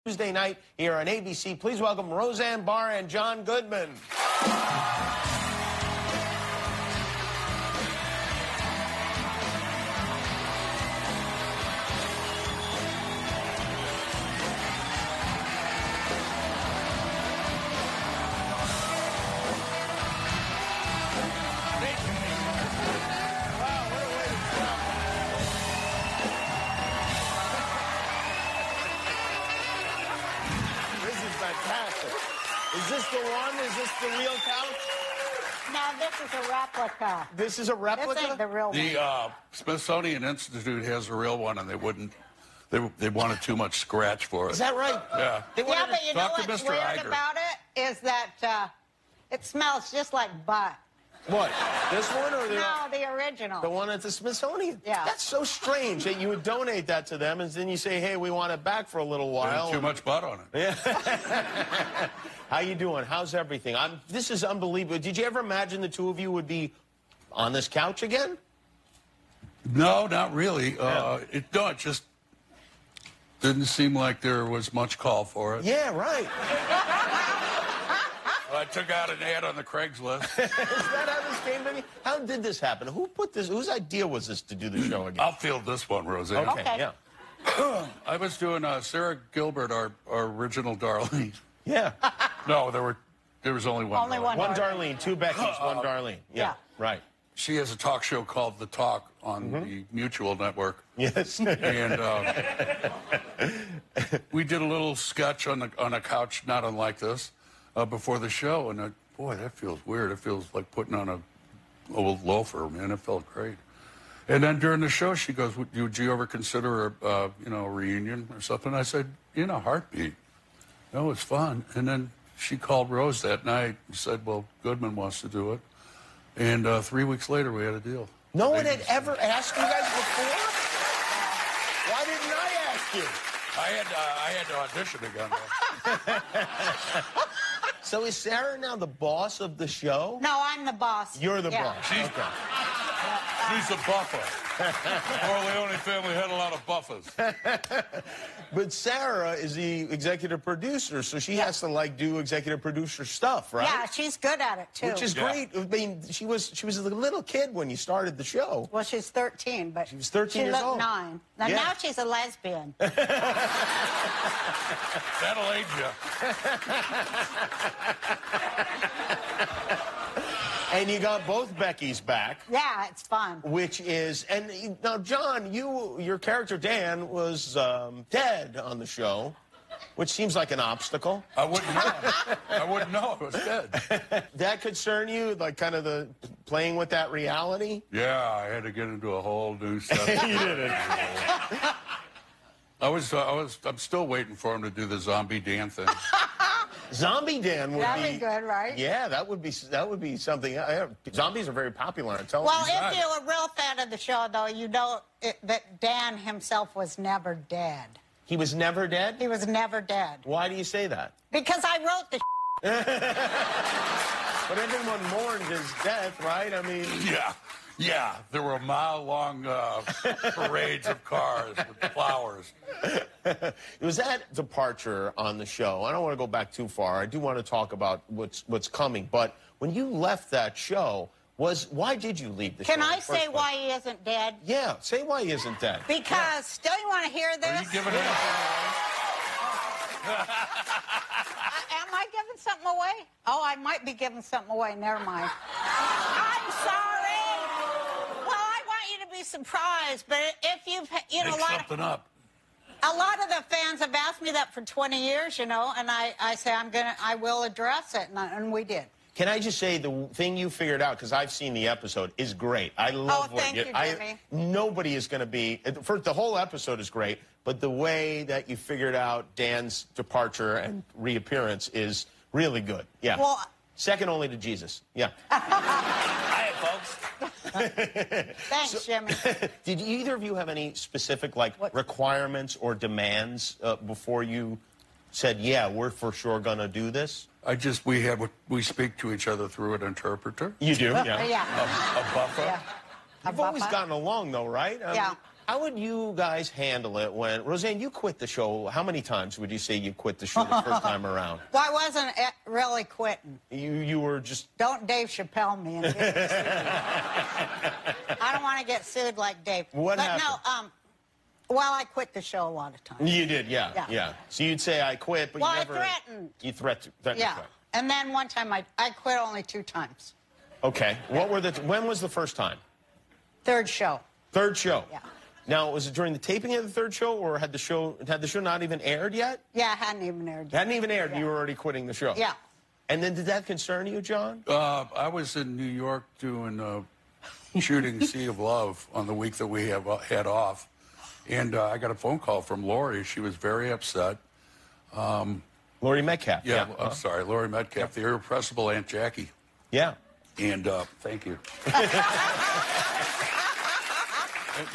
Tuesday night here on ABC. Please welcome Roseanne Barr and John Goodman. Fantastic. Is this the one? Is this the real couch? No, this is a replica. This is a replica? This ain't the real one. The Smithsonian Institute has a real one, and they wouldn't. They wanted too much scratch for it. Is that right? Yeah. Yeah, but you know Talk to what's Mr. weird Iger. about it is that it smells just like butt. What? This one or the... No, the original. The one at the Smithsonian? Yeah. That's so strange that you would donate that to them, and then you say, hey, we want it back for a little while. There's too much butt on it. Yeah. How you doing? How's everything? This is unbelievable. Did you ever imagine the two of you would be on this couch again? No, not really. Yeah. It just didn't seem like there was much call for it. Yeah, right. I took out an ad on the Craigslist. Is that how this came to me? How did this happen? Who put this? Whose idea was this to do the show again? I'll field this one, Roseanne. Okay, yeah. I was doing Sarah Gilbert, our original Darlene. Yeah. No, there was only one. Only Darlene. one. One Darlene, two Beckys, one Darlene. Yeah, Yeah. right. She has a talk show called The Talk on the Mutual Network. Yes. And we did a little sketch on a couch not unlike this before the show, and boy, that feels weird. It feels like putting on a old loafer, man. It felt great. And then during the show, she goes, would you ever consider a reunion or something? I said, in a heartbeat. That was fun. And then she called Rose that night and said, well, Goodman wants to do it. And 3 weeks later, we had a deal. No one had ever asked you guys before? Why didn't I ask you? I had to audition again, though. So is Sarah now the boss of the show? No, I'm the boss. You're the Yeah. boss. She's a buffer. Corleone family had a lot of buffers. But Sarah is the executive producer, so she has to do executive producer stuff, right? Yeah, she's good at it, too. Which is great. I mean, she was a little kid when you started the show. Well, she's 13, but She was 13 years old. She looked 9. Now, Yeah. now she's a lesbian. That'll age you. And you got both Beckys back. Yeah, it's fun. Which is, and now, John, your character, Dan, was dead on the show, which seems like an obstacle. I wouldn't know. I wouldn't know. It was dead. That concern you, like kind of the playing with that reality? Yeah, I had to get into a whole new set. You did it. I'm still waiting for him to do the zombie Dan thing. Zombie Dan would That'd be good, right? Yeah, that would be something. Zombies are very popular on television. Well, if you're a real fan of the show, though, you know that Dan himself was never dead. He was never dead? He was never dead. Why do you say that? Because I wrote the But everyone mourned his death, right? I mean... Yeah. There were mile-long parades of cars with flowers. It was that departure on the show. I don't want to go back too far. I do want to talk about what's coming. But when you left that show, why did you leave the show? Can I say why he isn't dead? Yeah, say why he isn't dead. Because, still you want to hear this? Are you giving anything away? Am I giving something away? Oh, I might be giving something away. Never mind. I'm sorry. Well, I want you to be surprised, but if you've, Make something up. a lot of the fans have asked me that for 20 years, and I say I will address it, and we did. Can I just say the thing you figured out, because I've seen the episode, is great. I love what thank you, Jimmy. Nobody is going to be... First, the whole episode is great, but the way that you figured out Dan's departure and reappearance is really good. Yeah. Well, second only to Jesus. Yeah. Hi, folks. Thanks, Jimmy. Did either of you have any specific, requirements or demands before you said, yeah, we're for sure going to do this? We speak to each other through an interpreter. You do? Yeah. Yeah. A buffer. Yeah. You've always gotten along, though, right? Yeah. How would you guys handle it when, Roseanne, you quit the show? How many times would you say you quit the show the first time around? Well, I wasn't really quitting. You were just... Don't Dave Chappelle me. And I don't want to get sued like Dave. What happened? No, well, I quit the show a lot of times. You did, yeah. So you'd say, I quit, but well, you never... I threatened. You threatened yeah. to quit. And then one time I quit only 2 times. Okay. When was the first time? Third show. Third show? Yeah. Now, was it during the taping of the third show, or had the show not even aired yet? Yeah, it hadn't even aired yet. Hadn't even aired, yeah. You were already quitting the show? Yeah. And then did that concern you, John? I was in New York doing shooting Sea of Love on the week that we had off. And I got a phone call from Lori. She was very upset. Lori Metcalf. Yeah, I'm sorry, Lori Metcalf, the irrepressible Aunt Jackie. Yeah. And thank you.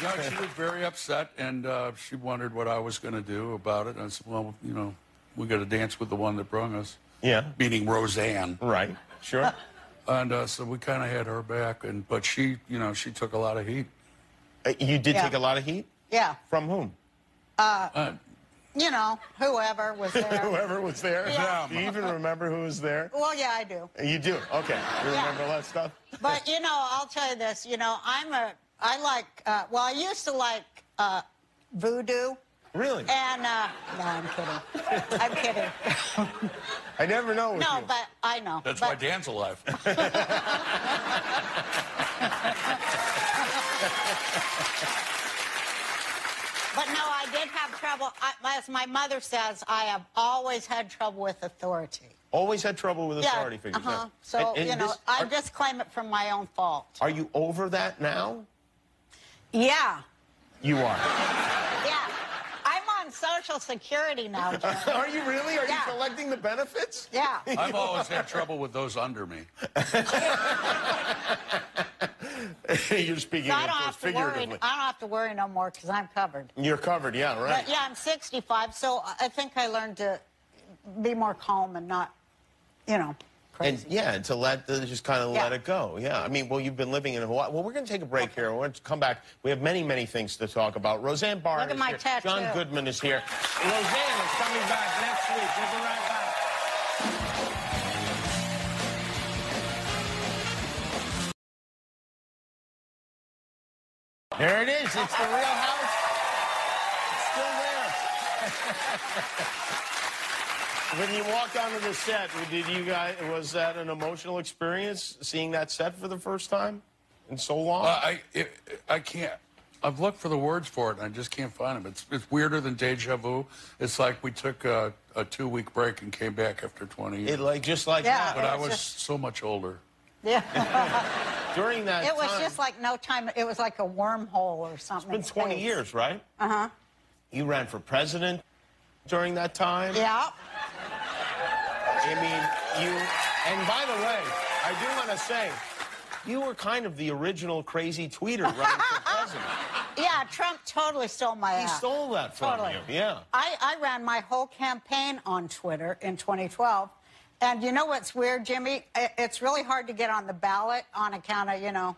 No, she was very upset, and she wondered what I was going to do about it. And I said, well, you know, we got to dance with the one that brung us. Yeah. Meaning Roseanne. Right. Sure. And so we kind of had her back, but she, you know, she took a lot of heat. You did take a lot of heat? Yeah. From whom? You know, whoever was there. Whoever was there? Yeah. Do you even remember who was there? Well, yeah, I do. You do? Okay. You remember all that stuff? But, you know, I'll tell you this. You know, I used to like voodoo. Really? And, no, I'm kidding. I'm kidding. I never know with No, you. but I know. That's why Dan's alive. But no, I did have trouble. As my mother says, I have always had trouble with authority. Always had trouble with authority figures. Uh-huh. So, and you know, I just claim it from my own fault. Are you over that now? Yeah. You are. Yeah. I'm on Social Security now, Jim. Are you really? Are you collecting the benefits? Yeah. I've always had trouble with those under me. You're speaking So of course, figuratively. I don't have to worry no more because I'm covered. You're covered, yeah, right. But yeah, I'm 65, so I think I learned to be more calm and not, you know, crazy. And yeah, and to just kind of let it go. Yeah, I mean, well, you've been living in Hawaii. Well, we're going to take a break here. We're going to come back. We have many, many things to talk about. Roseanne Barr Look at is my here. tattoo. John Goodman is here. Roseanne is coming back next week. We'll be right back. There it is. It's the real house. It's still there. When you walked onto the set, was that an emotional experience, seeing that set for the first time in so long? I can't. I've looked for the words for it, and I just can't find them. It's weirder than deja vu. It's like we took a 2-week break and came back after 20 years. Just like that. But I was so much older. Yeah. During that It was time, just like no time. It was like a wormhole or something. it's been 20 years, right? Uh-huh. You ran for president during that time? Yeah. I mean, and by the way, I do want to say, you were kind of the original crazy tweeter running for president. Yeah, Trump totally stole my ass. He stole that from you, yeah. I ran my whole campaign on Twitter in 2012. And you know what's weird, Jimmy? It's really hard to get on the ballot on account of, you know,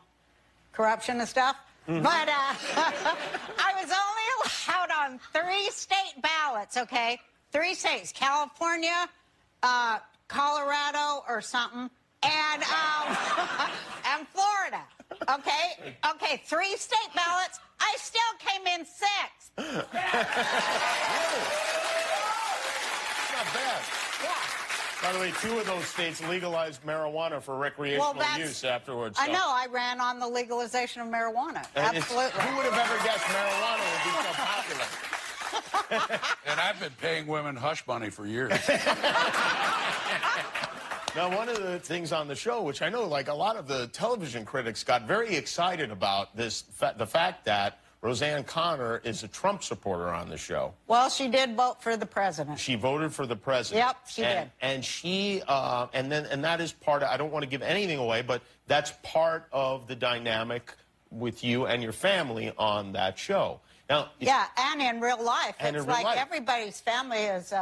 corruption and stuff. Mm-hmm. But I was only allowed on 3 state ballots, okay? 3 states, California, Colorado or something, and and Florida, okay? Okay, 3 state ballots. I still came in 6th. Really? Not bad. Yeah. By the way, 2 of those states legalized marijuana for recreational use afterwards. So. I know. I ran on the legalization of marijuana. And absolutely. Who would have ever guessed marijuana would be so popular? And I've been paying women hush money for years. Now, one of the things on the show, which I know, like a lot of the television critics got very excited about, the fact that Roseanne Connor is a Trump supporter on the show. Well, she did vote for the president. She voted for the president. Yep, she did. And she, and that is part of, I don't want to give anything away, but that's part of the dynamic with you and your family on that show. Now, yeah, and in real life. It's like everybody's family is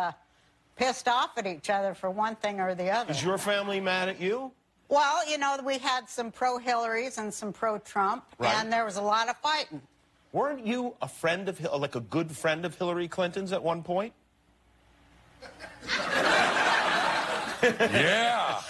pissed off at each other for one thing or the other. Is your family mad at you? Well, you know, we had some pro-Hillarys and some pro-Trump, and there was a lot of fighting. weren't you a friend of, like a good friend of Hillary Clinton's at one point? Yeah.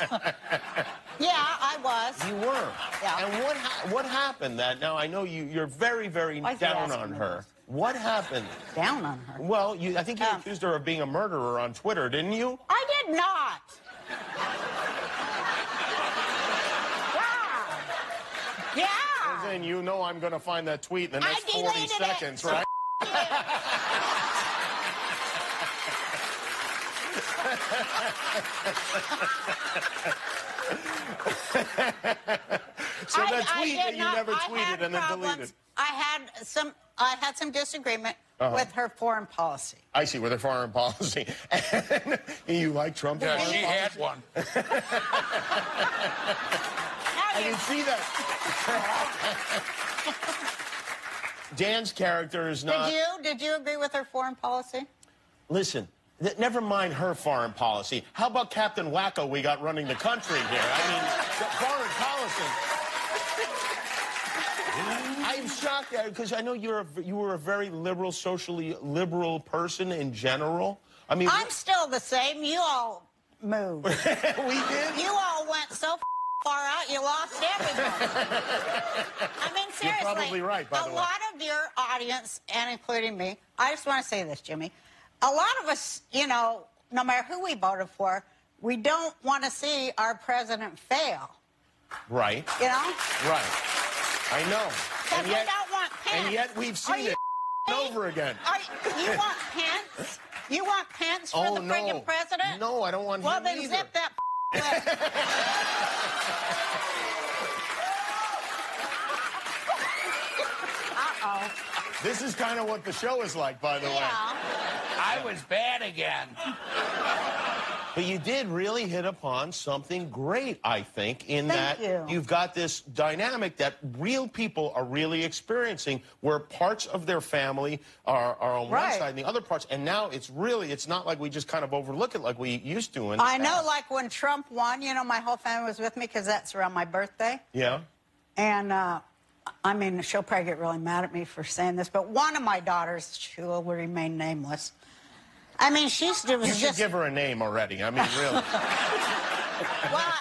Yeah, I was. You were. Yeah. And what happened that, now I know you're very, very Why is he down asking on me her. this? What happened? Down on her. Well, I think you accused her of being a murderer on Twitter, didn't you? I did not. Yeah. Yeah. Then you know I'm going to find that tweet in the next 40 deleted it, seconds, so right? So that tweet that you never tweeted and then deleted. I had some disagreement with her foreign policy. I see, with her foreign policy. And you like Trump? Yeah, she had one. I didn't see that. Dan's character is not... Did you agree with her foreign policy? Listen, never mind her foreign policy. How about Captain Wacko we got running the country here? I mean, foreign policy. I'm shocked because I know you were a very liberal, socially liberal person in general. I mean, I'm still the same. You all moved. We did? You all went so far out, you lost everything. I mean, seriously. You're probably right, by the way. A lot of your audience, and including me, I just want to say this, Jimmy. A lot of us, you know, no matter who we voted for, we don't want to see our president fail. Right. You know? Right. I know. Because we don't want Pence. And yet we've seen it over again. You want Pence? You want Pence for the friggin' president? No, I don't want him either. Well, then zip that lip. Uh-oh. This is kind of what the show is like, by the way. I was bad again. But you did really hit upon something great, I think, in that you've got this dynamic that real people are really experiencing, where parts of their family are on one side and the other parts, and now it's not like we just kind of overlook it like we used to. I know, like when Trump won, you know, my whole family was with me because that's around my birthday. Yeah. And, I mean, she'll probably get really mad at me for saying this, but one of my daughters, she will remain nameless. I mean, You should give her a name already. I mean, really.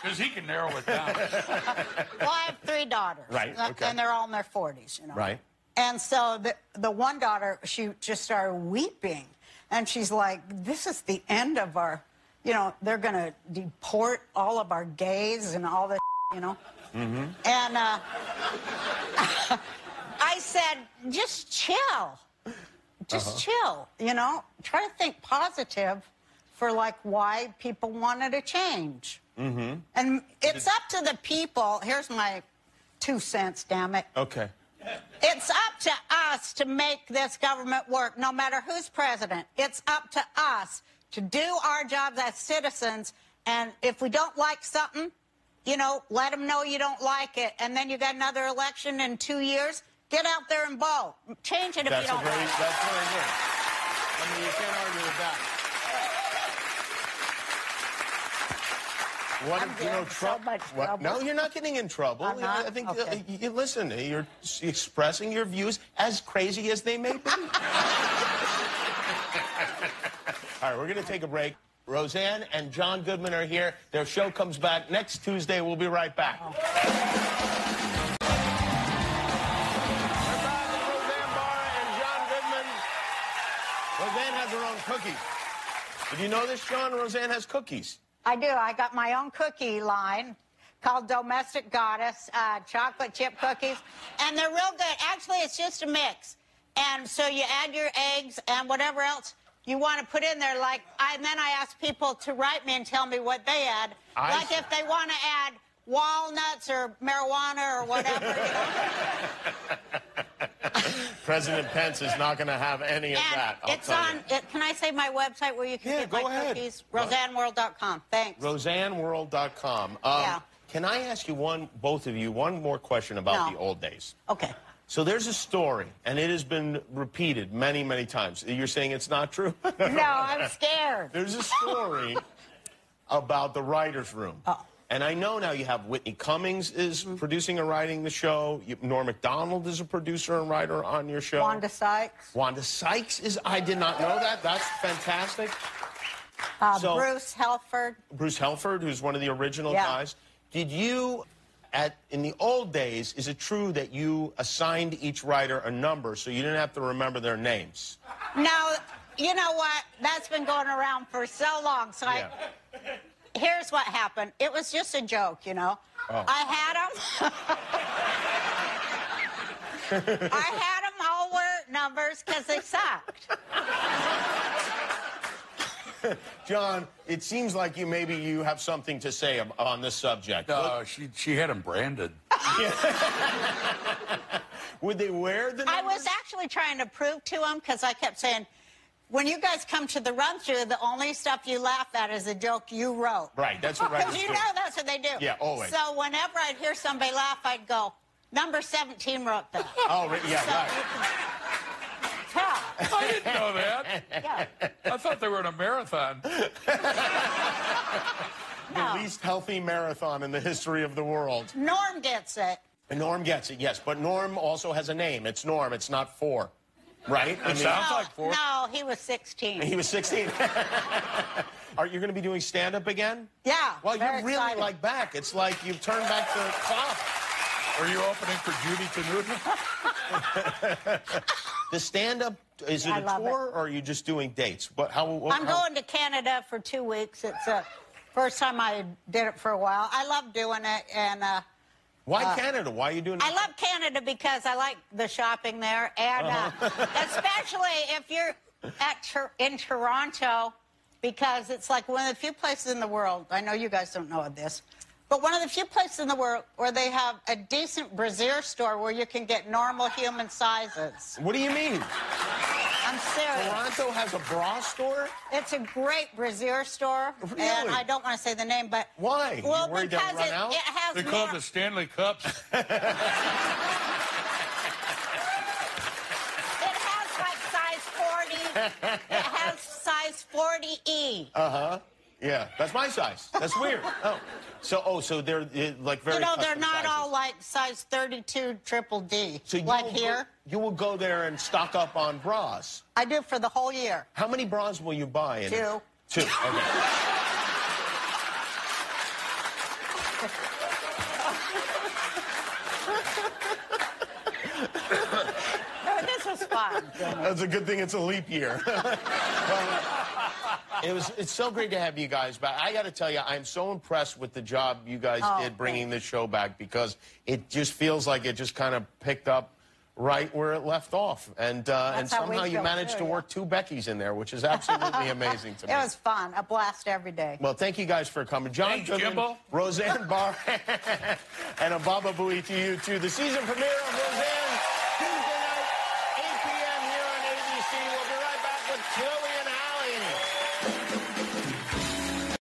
Because he can narrow it down. Well, I have 3 daughters. Right, okay. And they're all in their 40s, you know. Right. And so the one daughter, she just started weeping. And she's like, this is the end of our, you know, they're going to deport all of our gays and all this, you know. Mm-hmm. And I said, just chill. Just chill, you know. Try to think positive for, like, why people wanted to change. Mm-hmm. And it's up to the people. Here's my 2 cents, damn it. Okay. It's up to us to make this government work, no matter who's president. It's up to us to do our jobs as citizens. And if we don't like something, you know, let them know you don't like it. And then you got another election in 2 years. Get out there and vote. Change it if you don't like it. That's very good. I mean, you can't argue with that. What if, you know, Trump... No, you're not getting in trouble. I'm not? I think, Okay. Listen, you're expressing your views as crazy as they may be. All right, we're going to take a break. Roseanne and John Goodman are here. Their show comes back next Tuesday. We'll be right back. Roseanne has her own cookies. Did you know this, Sean? Roseanne has cookies. I do. I got my own cookie line called Domestic Goddess, chocolate chip cookies. And they're real good. Actually, it's just a mix. And so you add your eggs and whatever else you want to put in there. And then I ask people to write me and tell me what they add. Like if they want to add walnuts or marijuana or whatever, you know. President Pence is not going to have any of that. Can I say my website where you can get my cookies? RoseanneWorld.com. Thanks. RoseanneWorld.com. Can I ask you both of you, one more question about the old days? Okay. So there's a story, and it has been repeated many, many times. You're saying it's not true? No, I'm scared. There's a story about the writer's room. Oh. And I know now you have Whitney Cummings is producing and writing the show. Norm Macdonald is a producer and writer on your show. Wanda Sykes. Wanda Sykes is, I did not know that. That's fantastic. Bruce Helford. Bruce Helford, who's one of the original guys. Did you, in the old days, is it true that you assigned each writer a number so you didn't have to remember their names? No, you know what? That's been going around for so long. So here's what happened. It was just a joke, you know. Oh. I had them all wear numbers because they sucked. John, it seems like maybe you have something to say on this subject. No, she had them branded. Would they wear the numbers? I was actually trying to prove to them because I kept saying, when you guys come to the run-through, the only stuff you laugh at is a joke you wrote. Right, that's what writers do. Because you know that's what they do. Yeah, always. So whenever I'd hear somebody laugh, I'd go, number 17 wrote that. Oh, yeah, so right. I didn't know that. Yeah. I thought they were in a marathon. The least healthy marathon in the history of the world. Norm gets it. Norm gets it, yes. But Norm also has a name. It's Norm. It's not 4. Right? It sounds like 4. No, he was 16. He was 16. Are you going to be doing stand-up again? Yeah. Well, you're really excited. like back. It's like you've turned back the clock. Are you opening for Judy Tenuta? The stand-up, is it a tour or are you just doing dates? I'm going to Canada for 2 weeks. It's the first time I did it for a while. I love doing it. And why Canada? Why are you doing it? I love Canada because I like the shopping there. And especially if you're in Toronto, because it's like one of the few places in the world, I know you guys don't know this, but one of the few places in the world where they have a decent brassiere store where you can get normal human sizes. What do you mean? I'm serious. Toronto has a bra store? It's a great brassiere store. Really? And I don't want to say the name, but... Why? Well, you worried because they'll run out? It has... They call it the Stanley Cups. It has like size 40. It has size 40E. Uh-huh. Yeah, that's my size. That's weird. So they're like very. You know, they're custom not sizes. all like size 32 triple D. So like here. You will go there and stock up on bras. I do for the whole year. How many bras will you buy? 2. 2. Okay. This was fun. That's a good thing it's a leap year. It's so great to have you guys back. I got to tell you, I'm so impressed with the job you guys did bringing this show back because it just feels like it just kind of picked up right where it left off. And somehow you managed to work 2 Beckys in there, which is absolutely amazing to me. It was fun. A blast every day. Well, thank you guys for coming. John Goodman, Roseanne Barr, and a Baba Booey to you, too. The season premiere of Roseanne.